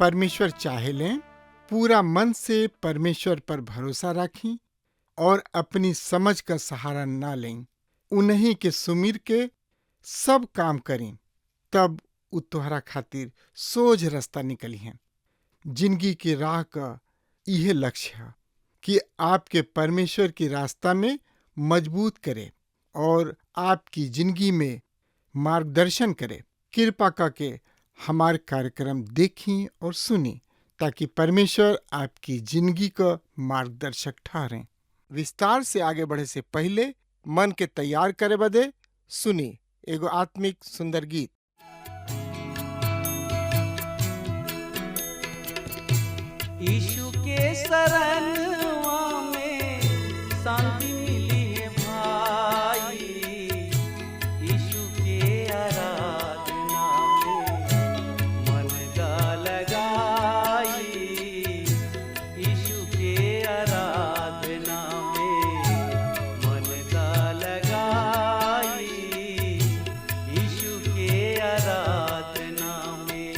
परमेश्वर चाहे लें, पूरा मन से परमेश्वर पर भरोसा रखें और अपनी समझ का सहारा ना लें। उन्हीं के सुमिर के सब काम करें, तब उ तोहरा खातिर सोझ रास्ता निकली है। जिंदगी की राह का यह लक्ष्य है कि आपके परमेश्वर की रास्ता में मजबूत करे और आपकी जिंदगी में मार्गदर्शन करे। कृपा करके हमारे कार्यक्रम देखें और सुनें ताकि परमेश्वर आपकी जिंदगी का मार्गदर्शक ठहरें। विस्तार से आगे बढ़े से पहले मन के तैयार करे बदे सुनी एगो आत्मिक सुंदर गीत। यीशु के शरणवा में शांति मिली है भाई, यीशु के आराधना में मन दा लगाई, यीशु के आराधना में मन दा लगाई, यीशु के आराधना में।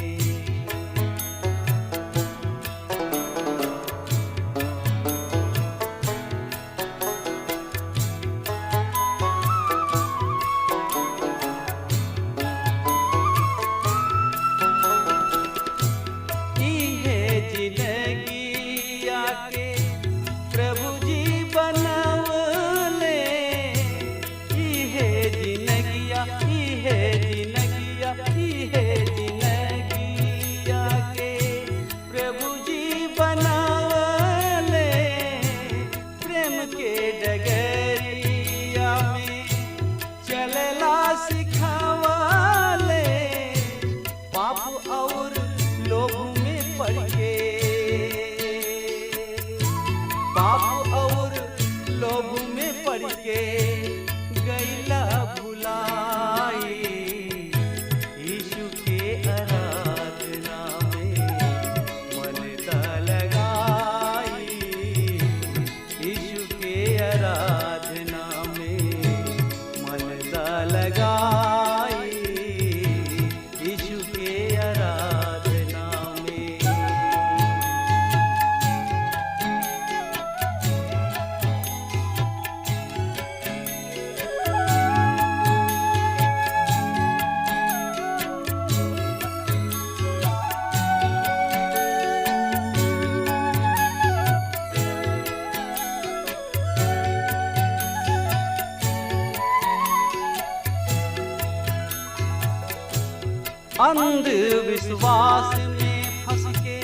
अंधविश्वास में फंस के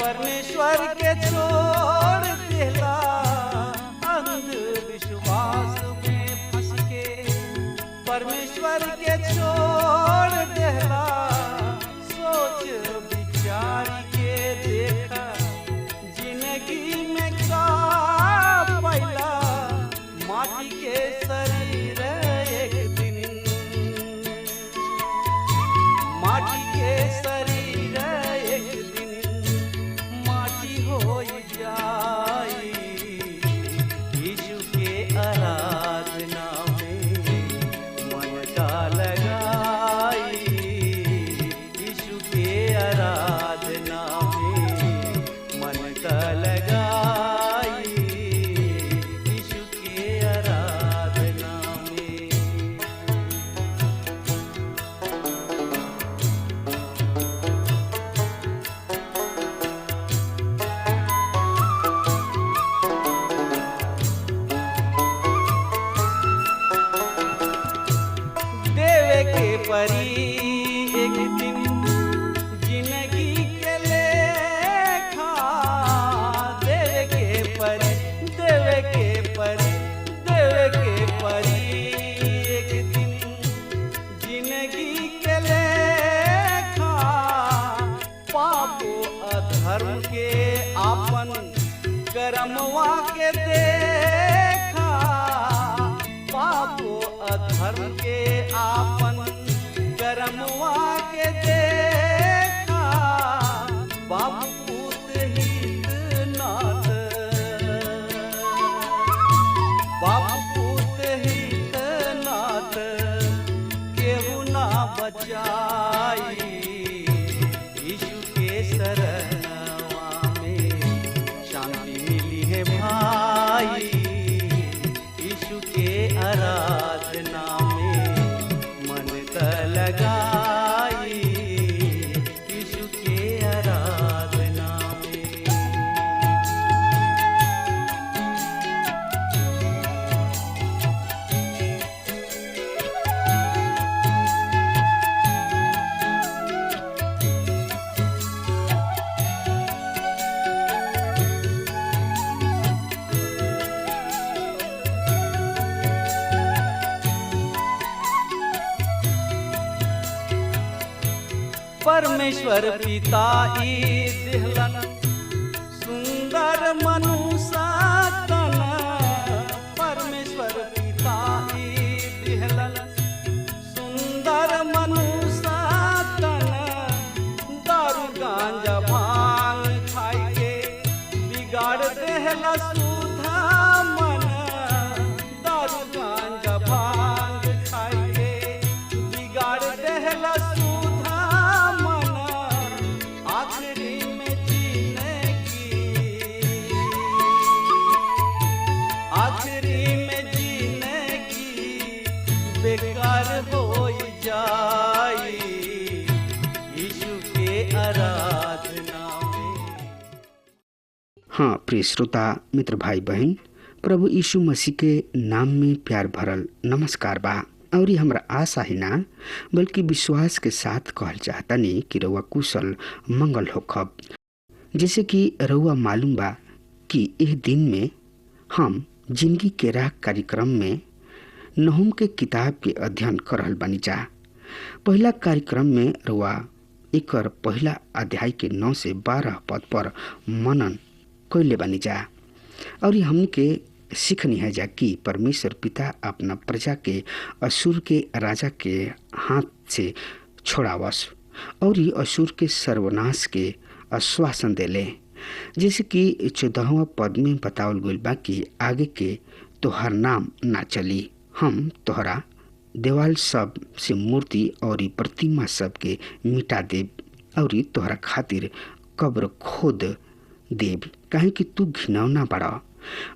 परमेश्वर के छोड़ देला, अंधविश्वास में फंस के परमेश्वर के छोड़ देला। सोच विचार के देखा जिंदगी में का पैला, माटी के शरीर एक दिन माटी के शरीर एक दिन माटी हो जाई, यीशु के आराधना में मन का लगाई, यीशु के आराधना में मन का लगाई, यीशु के आराधना में। परी एक दिन जिंदगी के लेखा, देवे के परी देवे के परी एक दिन करमवा के देखा, पापो अधर्म के आपन करमवा के देखा, बाप पूत हित नाथ, बाप पूत हित नाथ, केहू ना बचाई, यीशु के शरणवा में शांति मिली है भाई, यीशु के आराधना में मन त लगाई, यीशु के आराधना में। परमेश्वर पिता ई दिहलन सुंदर मनुष्य तन, परमेश्वर पिता ई दिहलन सुंदर मनुष्य तन, दारू गांजा भांग खाई के बिगाड़ देहला सुधा मन, दारू गांजा भांग खाई के बिगाड़ देहला सुधा मन, आखिरी में जीने की, आखिरी में जीने की बेकार हो जाई, यीशु के आराधना में। हाँ प्रिय श्रोता मित्र भाई बहन, प्रभु यीशु मसीह के नाम में प्यार भरल नमस्कार बा। और हमरा आशा ही ना बल्कि विश्वास के साथ कहल चाहतनी कि रउआ कुशल मंगल होखब। जैसे कि रउआ मालूम बा कि इस दिन में हम जिंदगी के राह कार्यक्रम में नहूम के किताब के अध्ययन कर रहल बानी जा। पहला कार्यक्रम में रउआ एकर पहला अध्याय के 9 से 12 पद पर मनन कैले बानी जा। और हमन के सीखनी है जा कि परमेश्वर पिता अपना प्रजा के असुर के राजा के हाथ से छोड़ावस और ये असुर के सर्वनाश के आश्वासन देले। जैसे कि 14वां पद में बतावल गइल बा कि आगे के तोहर नाम ना चली, हम तोहरा देवाल सब से मूर्ति और प्रतिमा सब के मिटा देब और तोहरा खातिर कब्र खोद देब, काहे कि तू घिनौना बड़ा।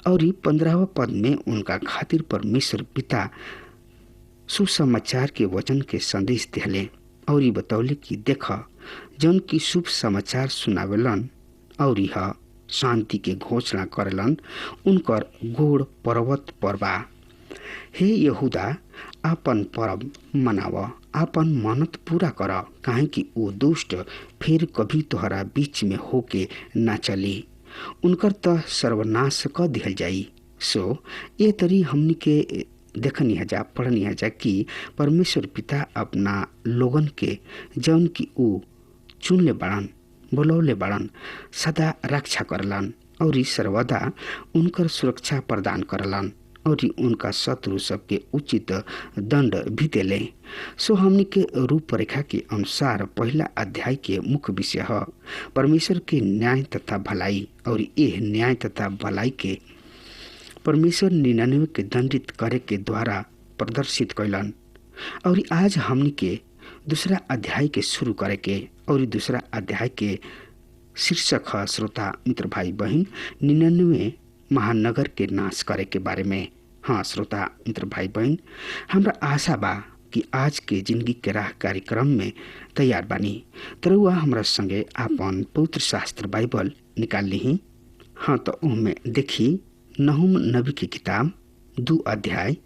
और 15वां पद में उनका खातिर परमेश्वर पिता सुसमाचार के वचन के संदेश दिले और बतौले कि देख जन की शुभ समाचार सुनावेलन और यह शांति के घोषणा करेलन, उनकर गोड़ पर्वत पर बा। हे यहूदा, आपन पर्व मनाव, आपन मन्नत पूरा कर, काहे कि वो दुष्ट फिर कभी तोहरा बीच में होके ना चली, उनकर त सर्वनाश क दिहल जाई। सो ये तरी हमनी के देखनी है जा, पढ़नी है जा कि परमेश्वर पिता अपना लोगन के जौन की ऊ चुनले बाड़न, बोलौले बाड़न, सदा रक्षा करलन और सर्वदा उनकर सुरक्षा प्रदान करलन और उनका शत्रु सबके उचित दंड भी देले। सो हमनी के रूपरेखा के अनुसार पहला अध्याय के मुख्य विषय है परमेश्वर के न्याय तथा भलाई, और यह न्याय तथा भलाई के परमेश्वर 99 के दंडित करे के द्वारा प्रदर्शित कैलन। और आज हमनी के दूसरा अध्याय के शुरू करे के, और दूसरा अध्याय के शीर्षक है श्रोता मित्र भाई बहन 99 महानगर के नाश करे के बारे में। हाँ श्रोता मित्र भाई बहन, हमरा आशा बा कि आज के जिंदगी के राह कार्यक्रम में तैयार बानी। तरुआ हमरा संगे आपन पवित्र शास्त्र बाइबल निकाल ली। हाँ तो उनमें देखी नहूम नबी की किताब 2 अध्याय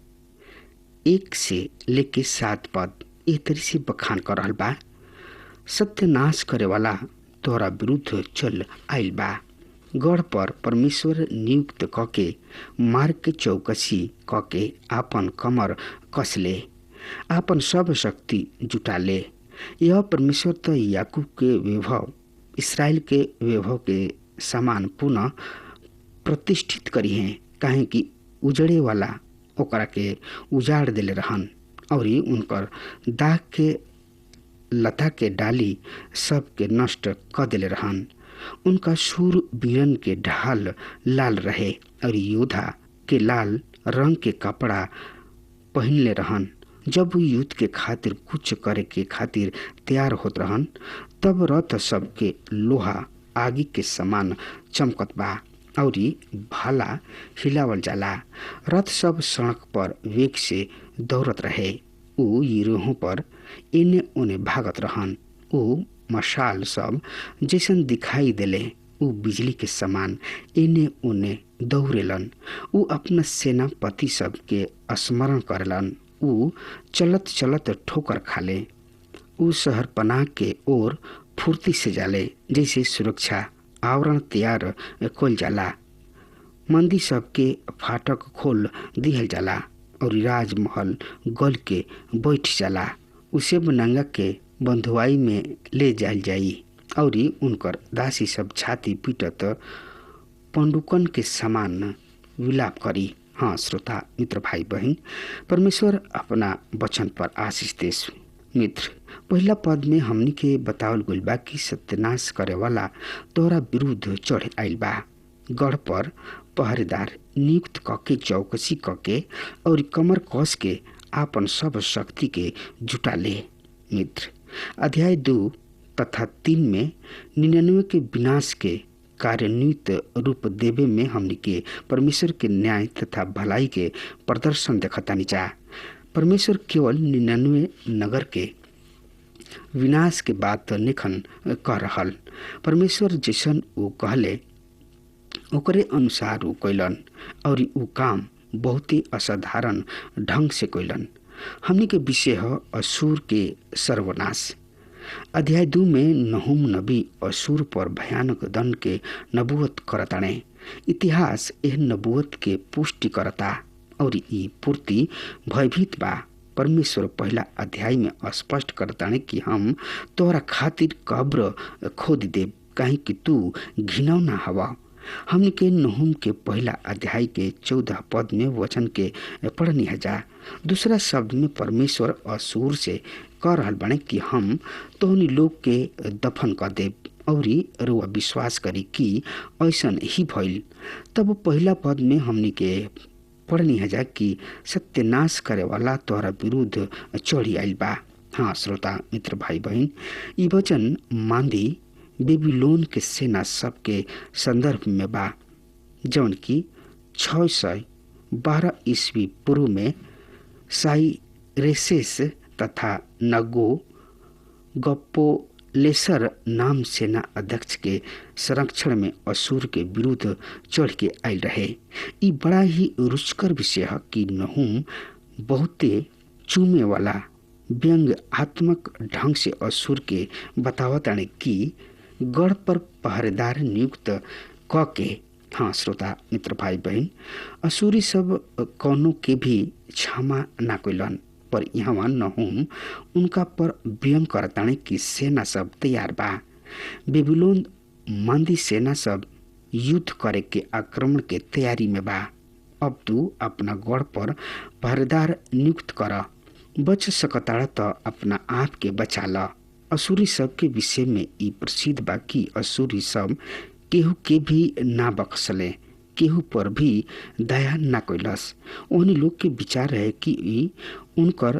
1 से लेके 7 पद एक तरह से बखान कर रहल बा। सत्यानाश करे वाला तोहरा विरुद्ध चल आइल बा, गढ़ पर परमेश्वर नियुक्त कके मार्ग के चौकसी कके आपन कमर कसले, आपन सब शक्ति जुटाले। यह परमेश्वर तो याकूब के वैभव, इसराइल के वैभव के समान पुनः प्रतिष्ठित करी हैं, काहे कि उजड़े वाला ओकरा के उजाड़ देले रहन और उनकर दाग के लता के डाली सब के नष्ट क देले रहन। उनका शूर वीरन के ढाल लाल रहे और योद्धा के लाल रंग के कपड़ा पहनले रहन। जब वो युद्ध के खातिर कुछ करे के खातिर तैयार होत रहन, तब रथ सब के लोहा आगी के समान चमकत बा और भाला हिलावल जाला। रथ सब सड़क पर वेग से दौड़त रहे। ऊ गिरोहों पर इने ओने भागत रहन। ऊ मशाल सब जैसन दिखाई देले। ऊ बिजली के समान इने ओने दौड़ेलन। ऊ अपना सेनापति सब के स्मरण करलन। ऊ चलत चलत ठोकर खाले। ऊ शहर पनाह के ओर फुर्ती से जाले, जैसे सुरक्षा आवरण तैयार खोल जाला। मंदी सब के फाटक खोल दिहल जाला और राजमहल गल के बैठ जाला। उसे नंगा के बंधुआई में ले जाल जाई और उनकर दासी सब छाती पीटत पंडुकन के समान विलाप करी। हाँ श्रोता मित्र भाई बहन, परमेश्वर अपना वचन पर आशीष देस। मित्र, पहला पद में हमनी के बतावल गइल बा कि सत्यानाश करे वाला तोरा विरुद्ध चढ़ आइल बा। गढ़ पर पहरेदार नियुक्त कके चौकसी कके और कमर कस के आपन सब शक्ति के जुटा ले। मित्र, अध्याय 2 तथा 3 में 99 के विनाश के कार्यान्वित रूप देवे में हमनी के परमेश्वर के न्याय तथा भलाई के प्रदर्शन देखतानी जा। परमेश्वर केवल 99 नगर के विनाश के बात निखन कह रहल। परमेश्वर जैसन वो कहले ओकरे अनुसार वो कैलन और वो काम बहुत ही असाधारण ढंग से कैलन। हमनी के विषय है असूर के सर्वनाश। अध्याय 2 में नहूम नबी असूर पर भयानक दंड के नबूवत करताने। इतिहास यह नबूवत के पुष्टि करता और ई पूर्ति भयभीत बा। परमेश्वर पहला अध्याय में स्पष्ट करताने कि हम तोरा खातिर कब्र खोद देब, काहे कि तू घिनौना हवा। हमने के नहूम के पहला अध्याय के 14 पद में वचन के पढ़नी जा। दूसरा शब्द में परमेश्वर असूर से कह रहल बने कि हम तोहनी लोग के दफन कर देब और रुआ विश्वास करी कि ऐसन ही भइल। तब पहला पद में हमनी के पढ़नी जा कि सत्यानाश करे वाला तोहरा विरुद्ध चढ़ी आइल बा। हाँ श्रोता मित्र भाई बहन, ई वचन मांदी बेबीलोन के सेना सब के संदर्भ में बा, जौन की 612 ईस्वी पूर्व में साइरेसेस तथा नगो गप्पोलेसर नाम सेना अध्यक्ष के संरक्षण में असूर के विरुद्ध चढ़ के आयल रहे। ई बड़ा ही रुचिकर विषय है कि नहूम बहुते चूमे वाला व्यंग्यात्मक ढंग से असूर के बतावताने कि गढ़ पर पहरेदार नियुक्त क के। हाँ श्रोता मित्र भाई बहन, असूरी सब कौनों के भी क्षमा ना कैलन, पर यहाँ नहूम उनका पर व्यंग करताने कि सेना सब तैयार बा। बेबीलोन मंदी सेना सब युद्ध करे के आक्रमण के तैयारी में बा। अब तू अपना गढ़ पर पहरेदार नियुक्त कर, बच सकताड़ा तो अपना आप के बचा ल। असूरी सब के विषय में ई प्रसिद्ध बा कि असूरी सब केहू के भी ना बख्सले, केहू पर भी दया ना कैलस। उन्हीं लोग के विचार है कि ई उनकर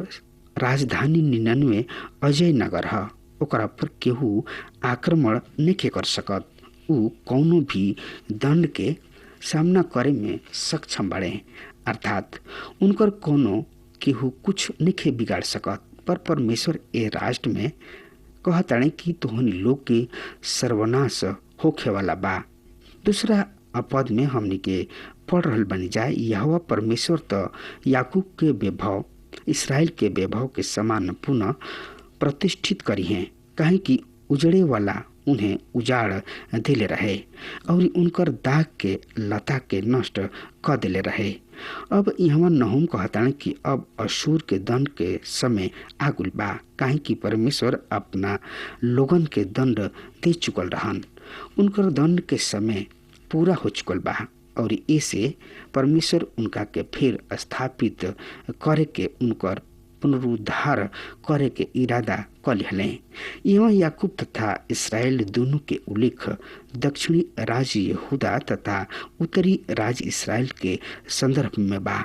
राजधानी 99 अजय नगर है, ओकरा पर केहू आक्रमण नहीं कर सकत। ऊ कौनो भी दंड के सामना करे में सक्षम बड़े, अर्थात उनकर कोनो केहू कुछ नहीं बिगाड़ सकत। पर परमेश्वर ए राष्ट्र में कहताने कि तोहनी लोग के सर्वनाश होखे वाला बा। दूसरा पद में हमनी के पढ़ रहल बनी जाए, यहोवा परमेश्वर तो याकूब के वैभव इसराइल के वैभव के समान पुनः प्रतिष्ठित करी हैं, काहे कि उजड़े वाला उन्हें उजाड़ दिले रहे और उनकर दाग के लता के नष्ट कर दिले रहे। अब यहाँ नहूम कहताने कि अब अशूर के दंड के समय आगुल बा, काहे कि परमेश्वर अपना लोगन के दंड दे चुकल रहन। उनकर दंड के समय पूरा हो चुकल बा। और ऐसे परमेश्वर उनका के फिर स्थापित करे के उनकर पुनरुद्धार करे के इरादा कर लें। यहाँ याकूब तथा इसराइल दोनों के उल्लेख दक्षिणी राज्य यहूदा तथा उत्तरी राज्य इसराइल के संदर्भ में बा।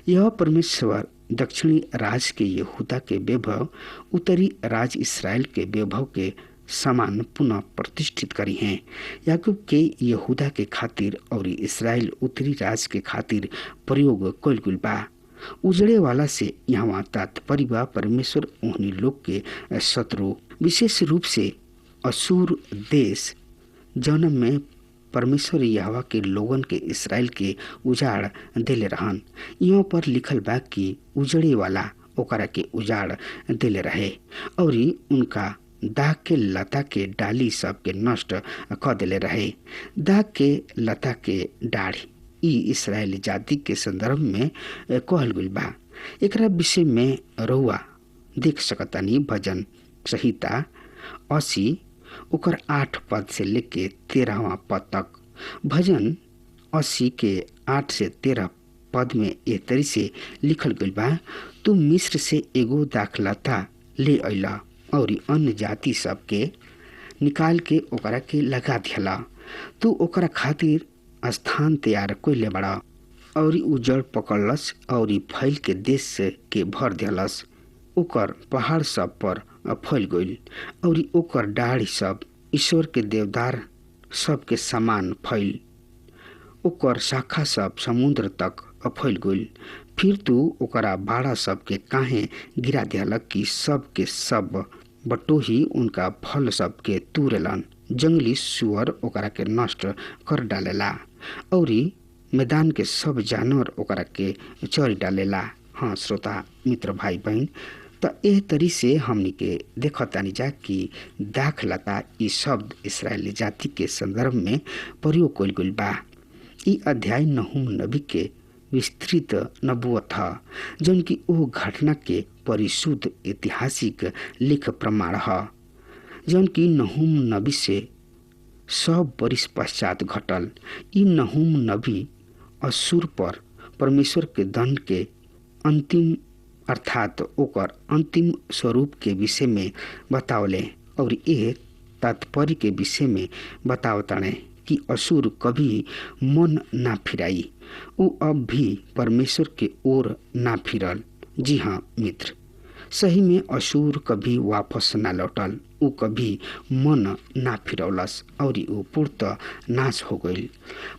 यह परमेश्वर दक्षिणी राज्य के यहूदा के वैभव उत्तरी राज्य इसराइल के वैभव के समान पुनः प्रतिष्ठित करी हैं। याकूब के यहूदा के खातिर और इसराइल उत्तरी राज्य के खातिर प्रयोग कइल गइल बा। उजड़े वाला से यहाँ तात्पर्य बा परमेश्वर उन्हीं लोग के शत्रु, विशेष रूप से असूर देश जन्म में परमेश्वर यहोवा के लोगन के इसराइल के उजाड़ देले रहन। यहाँ पर लिखल बा कि उजड़े वाला ओकरा के उजाड़ देले रहे और उनका दाग के लता के डाली सब के नष्ट कर देले रहे। दाग के लता के डाढ़ी ई इसराइल जाति के संदर्भ में कहल गइल बा। एकरा विषय में रउआ देख सकतानी भजन संहिता 80 ओकर 8 पद से लेके 13वां पद तक। भजन 80 के 8 से 13 पद में ए तरी से लिखल गइल बा, तू मिस्र से एगो दाखलता ले अइला और अन्य जाति सब के निकाल के ओकरा के लगा दिहला। तू ओकरा खातिर स्थान तैयार कइले बड़ा और उजड़ पकड़लस और फैल के देश के भर दिहलस। ओकर पहाड़ सब पर फैल गइल और ओकर डाढ़ी सब ईश्वर के देवदार सब के समान फैल। ओकर शाखा सब समुद्र तक फैल गइल। फिर तू ओकरा बाड़ा सब के काहे गिरा दिहलक कि सब के सब बटोही उनका फल सब के तूरेलन। जंगली सुअर ओकरा के नष्ट कर डालेला और मैदान के सब जानवर ओकरा के चर डालेला। हाँ श्रोता मित्र भाई बहन, तो एह तरी से हमनी के देखतानी जा कि दाखलता ई शब्द इसराइली जाति के संदर्भ में प्रयोग कइल गइल बा। ई अध्याय नहूम नबी के विस्तृत नबूवत ह जौन की ओ घटना के परिशुद्ध ऐतिहासिक लेख प्रमाण ह जौन की नहूम नबी से 100 वर्ष पश्चात घटल। ई नहूम नबी असुर पर परमेश्वर के दंड के अंतिम अर्थात ओकर अंतिम स्वरूप के विषय में बतावले और यह तात्पर्य के विषय में बतावताने कि असुर कभी मन ना फिराई, वो अब भी परमेश्वर के ओर ना फिरल। जी हाँ मित्र, सही में असुर कभी वापस ना लौटल, वो कभी मन ना फिरौलस और वो पूर्त नाश हो गई।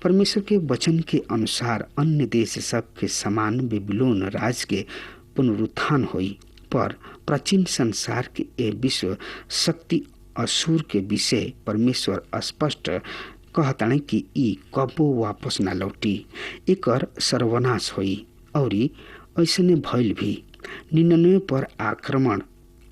परमेश्वर के वचन के अनुसार अन्य देश सब के समान बेबीलोन राज के पुनरुत्थान हुई, पर प्राचीन संसार के ए विश्व शक्ति असुर के विषय परमेश्वर स्पष्ट कहताने कि ई कबो वापस ना लौटी, एकर सर्वनाश हुई और ऐसने भइल भी। 99 पर आक्रमण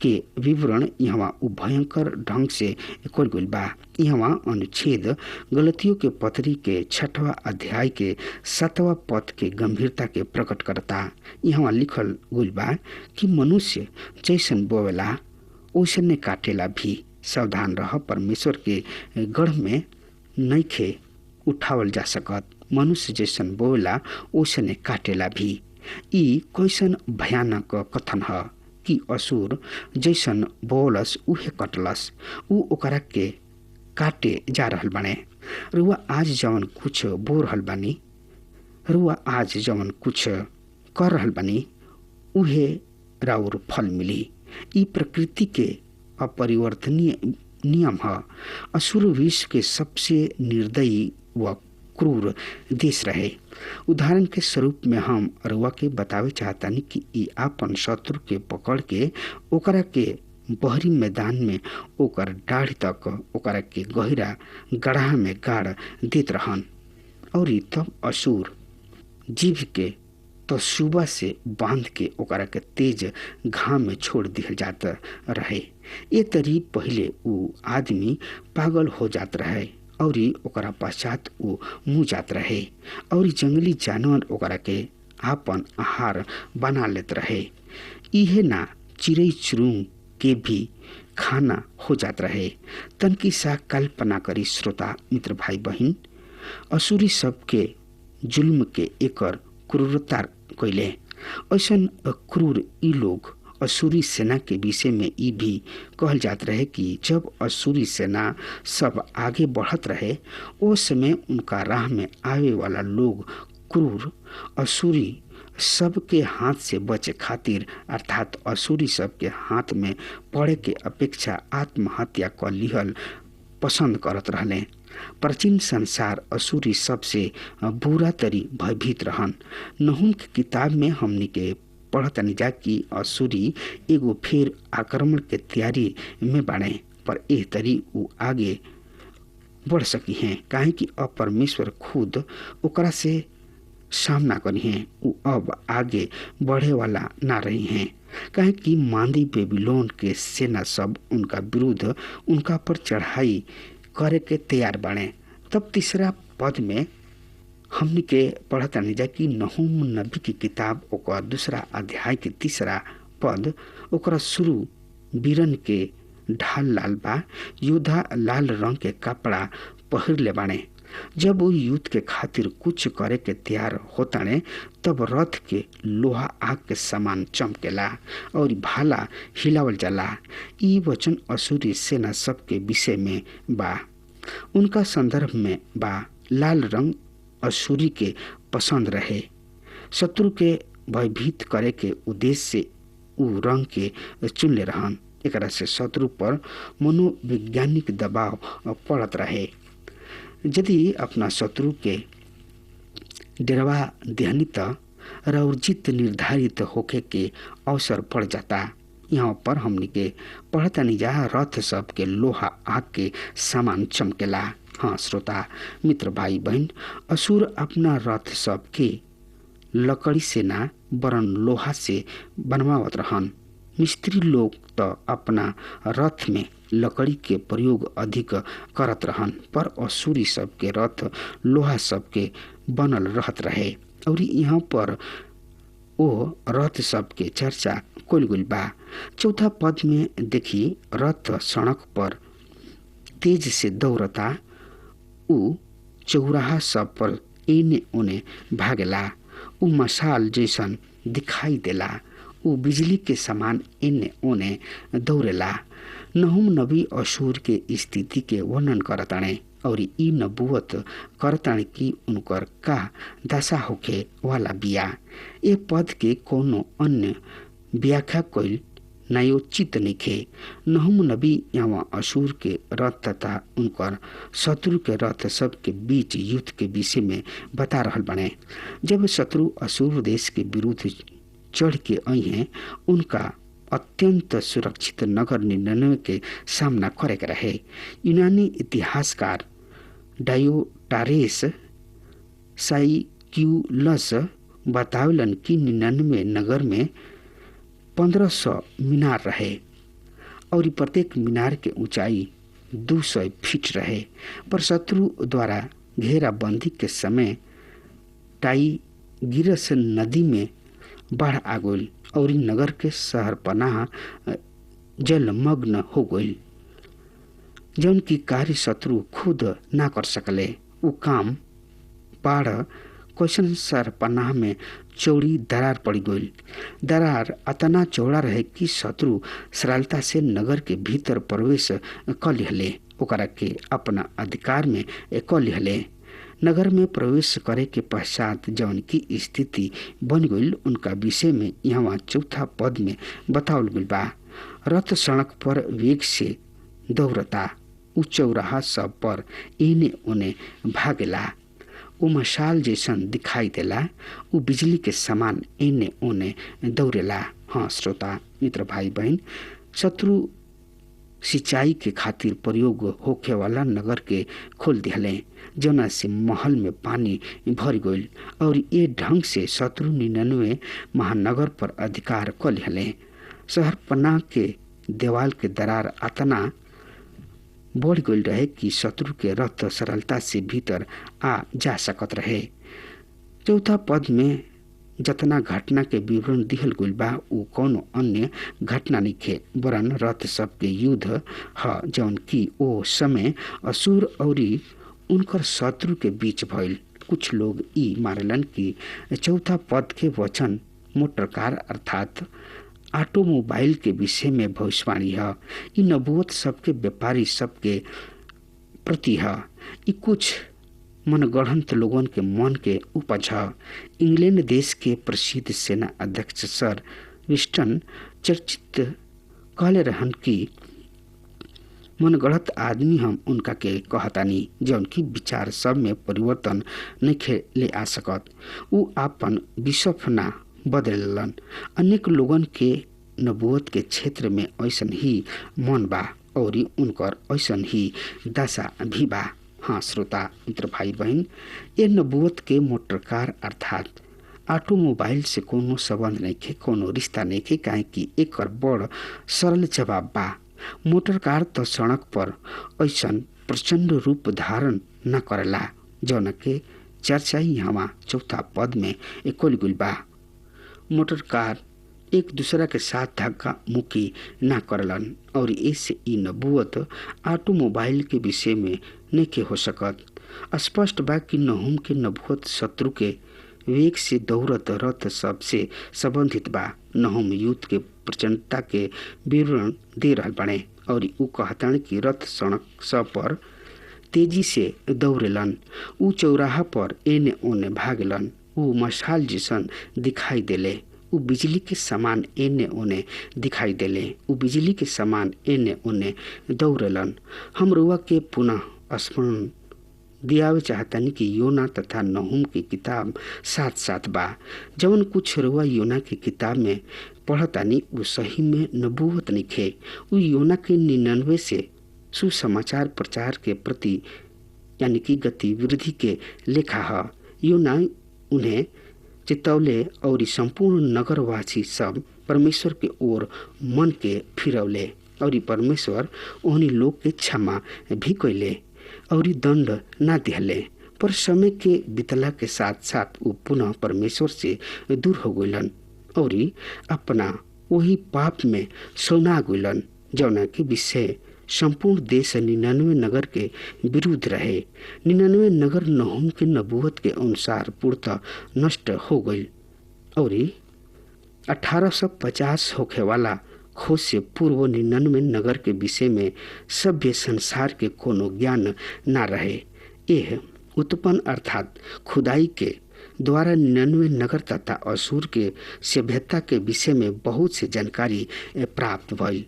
के विवरण यहाँ भयंकर ढंग से कल गइल बा। यहाँ अनुच्छेद गलतियों के पत्री के 6वां अध्याय के 7वां पद के गंभीरता के प्रकट करता। यहाँ लिखल गइल बा कि मनुष्य जैसन बोवेला ओसने काटेला भी। सावधान रह, परमेश्वर के गढ़ में नइखे उठावल जा सकत। मनुष्य जैसन बोवेला ओसने काटेला भी। ई कैसन भयानक कथन ह कि असुर जैसन बोलस उहे कटलस, ऊ ओकरा के काटे जा रहल बाने। रुआ आज जवन कुछ बो रहल बानी, रुआ आज जवन कुछ कर रहल बानी, उहे राउर फल मिली। ई प्रकृति के अपरिवर्तनीय नियम ह। असुर विश्व के सबसे निर्दयी व क्रूर देश रहे। उदाहरण के स्वरूप में हम रुआ के बतावे चाहतानी कि ई आपन शत्रु के पकड़ के ओकरा के बहरी मैदान में ओकर डाढ़ तक ओकरा के गहरा गड्ढा में गाड़ देत रहन और तब असुर जीव के तो सुबह से बांध के ओकरा के तेज घाम में छोड़ दिया जात रहे। ये तरी पहले ऊ आदमी पागल हो जात रहे और ओकरा पश्चात वो मुँह जात रहे और जंगली जानवर ओकरा के आपन आहार बना लेत रहे। इहे ना चिड़ै चुरुंग के भी खाना हो जात रहे। तनकी सा कल्पना करी श्रोता मित्र भाई बहन, असुरी सबके जुल्म के एकर क्रूरता कैले। ऐसन क्रूर ई लोग असूरी सेना के विषय में ई भी कहल जात रहे कि जब असूरी सेना सब आगे बढ़त रहे ओ समय उनका राह में आवे वाला लोग क्रूर असूरी सबके हाथ से बचे खातिर अर्थात असूरी सबके हाथ में पड़े के अपेक्षा आत्महत्या क लिहल पसंद करत रहले। प्राचीन संसार असूरी सबसे बुरा तरी भयभीत रहन। नहूम की किताब में हमनी के पढ़तनी जा कि असूरी एगो फिर आक्रमण के तैयारी में बाड़े, पर एह तरी उ आगे बढ़ सकी हैं काहे कि अब परमेश्वर खुद ओकरा से सामना करी हैं। उ अब आगे बढ़े वाला ना रही हैं काहे कि मांदी बेबीलोन के सेना सब उनका विरुद्ध उनका पर चढ़ाई करे के तैयार बने। तब तीसरा पद में हमनी के पढ़तानी जा कि नहूम नबी की किताब ओकर दूसरा अध्याय के तीसरा पद ओकरा शुरू बीरन के ढाल लाल बा। योद्धा लाल रंग के कपड़ा पहिर ले बाने। जब वो युद्ध के खातिर कुछ करे के तैयार होताने तब रथ के लोहा आग के समान चमकेला और भाला हिलावल जाला। ई वचन असूरी सेना सब के विषय में बा। उनका संदर्भ में बा लाल रंग असूरी के पसंद रहे। शत्रु के भयभीत करे के उद्देश्य से उ रंग के चुनले रहन। एकरा से शत्रु पर मनोवैज्ञानिक दबाव पड़त रहे। यदि अपना शत्रु के डरवा देहनी त और जीत निर्धारित होके के अवसर पड़ जाता। यहाँ पर हमनी के पढ़तनी जा रथ सब के लोहा आग के समान चमकेला। हाँ श्रोता मित्र भाई बहन, असुर अपना रथ सब के लकड़ी से ना वरन लोहा से बनवावत रहन। मिस्त्री लोग तो अपना रथ में लकड़ी के प्रयोग अधिक करत रहन, पर असुरी सब के रथ लोहा सब के बनल रहत रहे। और यहाँ पर ओ रथ सब के चर्चा कुल गुल बा। चौथा पद में देखी रथ सड़क पर तेज से दौड़ता। उ चौराहा सब पर एने ओने भागेला। उ मशाल जैसन दिखाई देला। उ बिजली के समान एने ओने दौड़ेला। नहूम नबी असूर के स्थिति के वर्णन करताणे और ई नबूवत करताणे कि उनकर का दशा होखे वाला बिया। ए पद के कोनो अन्य व्याख्या कइल न्यायोचित नइखे। नहूम नबी यहाँ असूर के रथ तथा उनकर शत्रु के रथ सब के बीच युद्ध के विषय में बता रहल बने। जब शत्रु असूर देश के विरुद्ध चढ़ के आई हैं, उनका अत्यंत सुरक्षित नगर निन्यानवे के सामना करे के रहे। यूनानी इतिहासकार डायोटारेस साइक्यूलस बतावलन कि 99 नगर में 1500 मीनार रहे और प्रत्येक मीनार के ऊंचाई 200 फीट रहे। पर शत्रु द्वारा घेराबंदी के समय टाइग्रिस नदी में बाढ़ आ गई और नगर के शहर पनाह जलमग्न हो गई, जौन की कार्य शत्रु खुद ना कर सकले। वो काम बाढ़ क्वेश्चन सर पनाह में चौड़ी दरार पड़ गई। दरार अतना चौड़ा रहे कि शत्रु सरलता से नगर के भीतर प्रवेश कर लिहले, ओकरा के अपना अधिकार में कर लिहले। नगर में प्रवेश करे के पश्चात जौन की स्थिति बन गई उनका विषय में यहाँ चौथा पद में बतावल गई बा। रथ सड़क पर वेग से दौड़ता। उ चौराहा सब पर एने ओने भागेला। उ मशाल जैसन दिखाई देला। उ बिजली के समान एने ओने दौड़ेला। हाँ श्रोता मित्र भाई बहन, शत्रु सिंचाई के खातिर प्रयोग होखे वाला नगर के खोल दिहले, जना से महल में पानी भर गई और ये ढंग से शत्रु 99 महानगर पर अधिकार कर लिहले। शहर पनाह के देवाल के दरार अतना बढ़ गई रहे कि शत्रु के रथ सरलता से भीतर आ जा सकत रहे। चौथा पद में जतना घटना के विवरण दिहल गइल बा उ कोनो अन्य घटना नइखे वरन रथ सब के युद्ध ह जौन की ओ समय असुर और उनकर शत्रु के बीच भइल। कुछ लोग ई मानलन कि चौथा पद के वचन मोटर कार अर्थात ऑटोमोबाइल के विषय में भविष्यवाणी है। ई नबूवत सबके व्यापारी सबके प्रति है। ई कुछ मनगढ़ंत लोगन के मन के उपज है। इंग्लैंड देश के प्रसिद्ध सेना अध्यक्ष सर विस्टन चर्चित कहले रहन कि मनगढ़ंत आदमी हम उनका के कहतानी जौन की विचार सब में परिवर्तन नहीं ले आ सकत। उ आपन विश्व ना बदलन। अनेक लोगन के नबूवत के क्षेत्र में ऐसन ही मन बा और उनकर ऐसन ही दशा भी बा। हाँ श्रोता मित्र भाई बहन, ये नबूवत के मोटर कार अर्थात ऑटोमोबाइल से कोनो संबंध नहीं के, कोनो रिश्ता नहीं के, काहे कि एक बड़ सरल जवाब बा। मोटर कार तो सड़क पर ऐसन प्रचंड रूप धारण न करला जौन के चर्चा ही हवा चौथा पद में एकोल गुल बा। मोटर कार एक दूसरा के साथ धक्का मुक्की ना करलन और इससे ई नबूवत ऑटोमोबाइल के विषय में नहीं के हो सकत। स्पष्ट बा कि नहूम के नबूवत शत्रु के वेग से दौड़त रथ सबसे संबंधित बा। नहूम युद्ध के प्रचंडता के विवरण दे रहल बने और उ कहतन कि रथ सड़क सब पर तेजी से दौड़ेलन। उ चौराहा पर एने ओने भागलन। उ मशाल जैसन दिखाई देले। उ बिजली के समान एने ओने दिखाई देले। उ बिजली के समान एने ओने दौड़ेलन। हम रुआ के पुनः स्मरण दियावे चाहतानी कि योना तथा नहूम की किताब साथ साथ बा। जवन कुछ रुआ योना की किताब में पढ़तानी उ सही में नबूवत निखे। उ योना के 99 से सुसमाचार प्रचार के प्रति यानी कि गतिविधि के लेखा है। योना उन्हें चितौले और संपूर्ण नगरवासी सब परमेश्वर के ओर मन के फिरौले और परमेश्वर उन्हीं लोग के क्षमा भी कैले और दंड ना दिहले। पर समय के बीतला के साथ साथ वो पुनः परमेश्वर से दूर हो गइलन और अपना वही पाप में सौना गइलन जौना के विषय संपूर्ण देश 99 नगर के विरुद्ध रहे। 99 नगर नहूम के नबूवत के अनुसार पूर्णतः नष्ट हो गई और 1850 होखे वाला खोज से पूर्व 99 नगर के विषय में सभ्य संसार के कोनो ज्ञान ना रहे। यह उत्पन्न अर्थात खुदाई के द्वारा 99 नगर तथा असुर के सभ्यता के विषय में बहुत से जानकारी प्राप्त भइल।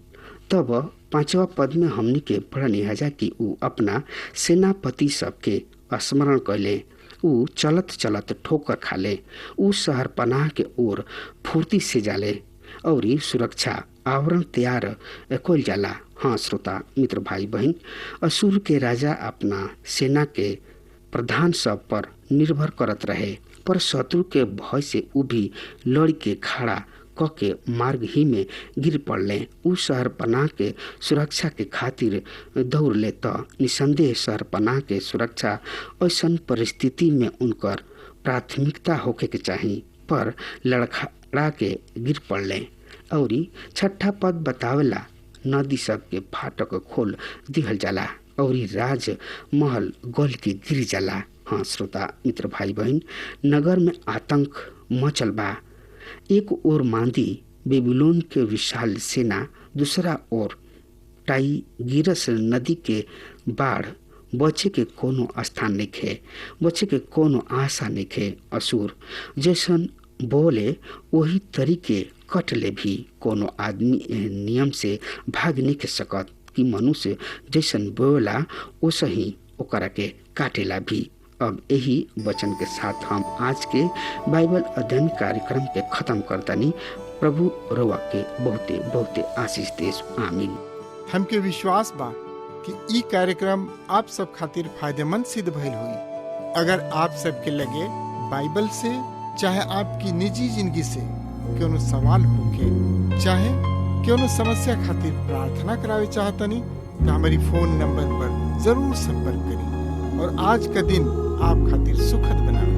तब 5वां पद में हमनी के पढ़नी हजा कि उ अपना सेनापति सबके स्मरण कैले। उ चलत चलत ठोकर खाले। उ शहर पनाह के ओर फुर्ती से जाले और सुरक्षा आवरण तैयार कइल जाला। हाँ श्रोता मित्र भाई बहन, असुर के राजा अपना सेना के प्रधान सब पर निर्भर करत रहे, पर शत्रु के भय से उ भी लड़ के खड़ा क के मार्ग ही में गिर पड़ले। उ शहर पनाह के सुरक्षा के खातिर दौड़ ले तो निसंदेह शहर पनाह के सुरक्षा ऐसन परिस्थिति में उनकर प्राथमिकता होके के चाहिए, पर लड़खड़ा के गिर पड़ले। और 6ठा पद बतावेला नदी सब के फाटक खोल दिहल जाला और राज महल गल के गिर जाला। हाँ श्रोता मित्र भाई बहन, नगर में आतंक मचल बा। एक ओर मांदी बेबीलोन के विशाल सेना, दूसरा ओर टाइग्रिस नदी के बाढ़। बचे के कोनो स्थान नहीं, बचे के कोनो आशा नहीं। असुर जैसन बोले वही तरीके कटले भी कोनो आदमी नियम से भाग नहीं के सकत कि मनुष्य जैसन बोला वैसे ही ओकरा के काटेला भी। अब यही वचन के साथ हम आज के बाइबल अध्ययन कार्यक्रम के खत्म करतानी। प्रभु रवा के बहुते बहुते आशीष देश। आमीन। हमके विश्वास बा कि ई कार्यक्रम आप सब खातिर फायदेमंद सिद्ध भइल हुई। अगर आप सबके लगे बाइबल से चाहे आपकी निजी जिंदगी से कोनो सवाल होके चाहे कोनो समस्या खातिर प्रार्थना करावे चाहतनी तो हमारी फोन नंबर पर जरूर संपर्क करें और आज का दिन आप खातिर सुखद बनावे।